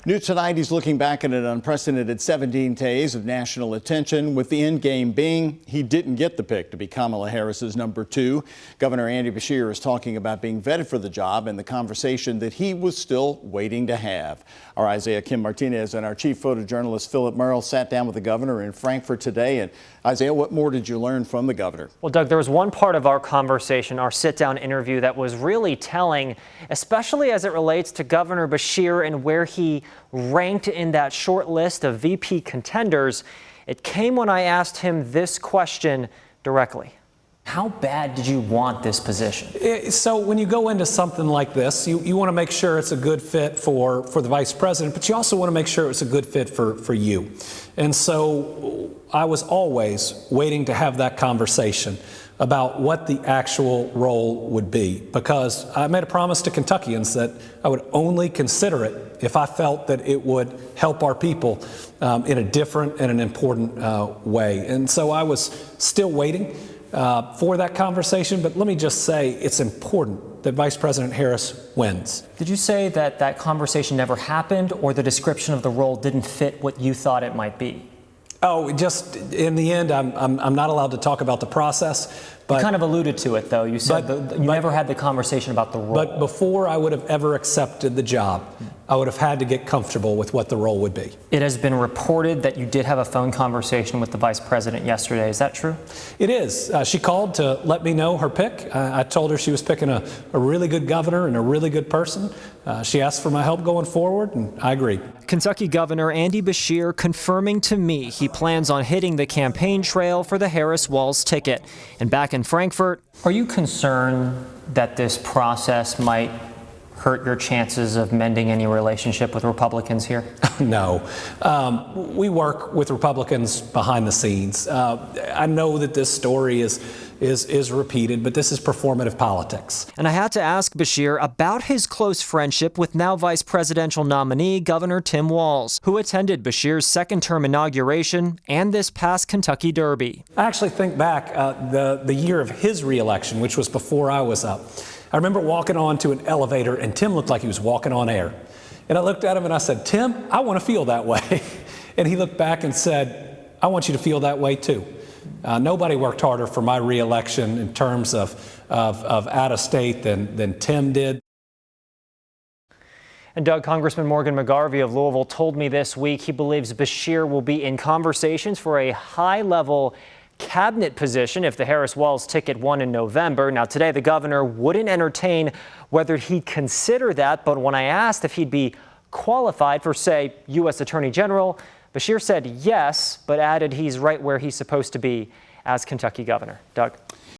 New tonight, he's looking back at an unprecedented 17 days of national attention, with the end game being he didn't get the pick to be Kamala Harris's number 2. Governor Andy Beshear is talking about being vetted for the job and the conversation that he was still waiting to have. Our Isaiah Kim Martinez and our chief photojournalist Philip Merle sat down with the governor in Frankfort today. And Isaiah, what more did you learn from the governor? Well, Doug, there was one part of our conversation, our sit-down interview, that was really telling, especially as it relates to Governor Beshear and where he ranked in that short list of VP contenders. It came when I asked him this question directly. How bad did you want this position? So when you go into something like this, you want to make sure it's a good fit for the vice president, but you also want to make sure it's a good fit for you. And so I was always waiting to have that conversation about what the actual role would be, because I made a promise to Kentuckians that I would only consider it if I felt that it would help our people in a different and an important way. And so I was still waiting for that conversation, but let me just say it's important that Vice President Harris wins. Did you say that that conversation never happened, or the description of the role didn't fit what you thought it might be? Oh, just in the end, I'm not allowed to talk about the process. But you kind of alluded to it, though. You said you never had the conversation about the role. But before I would have ever accepted the job, I would have had to get comfortable with what the role would be. It has been reported that you did have a phone conversation with the vice president yesterday. Is that true? It is. She called to let me know her pick. I told her she was picking a really good governor and a really good person. She asked for my help going forward, and I agreed. Kentucky Governor Andy Beshear confirming to me he plans on hitting the campaign trail for the Harris-Walz ticket. And back in Frankfort, are you concerned that this process might hurt your chances of mending any relationship with Republicans here? No. We work with Republicans behind the scenes. I know that this story is repeated, but this is performative politics. And I had to ask Beshear about his close friendship with now vice presidential nominee Governor Tim Walz, who attended Beshear's second-term inauguration and this past Kentucky Derby. I actually think back the year of his reelection, which was before I was up. I remember walking onto an elevator, and Tim looked like he was walking on air. And I looked at him and I said, "Tim, I want to feel that way." And he looked back and said, "I want you to feel that way too." Nobody worked harder for my reelection in terms of out of state than Tim did. And Doug, Congressman Morgan McGarvey of Louisville told me this week he believes Beshear will be in conversations for a high-level cabinet position if the Harris-Walz ticket won in November. Now, today the governor wouldn't entertain whether he'd consider that, but when I asked if he'd be qualified for, say, U.S. Attorney General, Beshear said yes, but added he's right where he's supposed to be as Kentucky governor. Doug?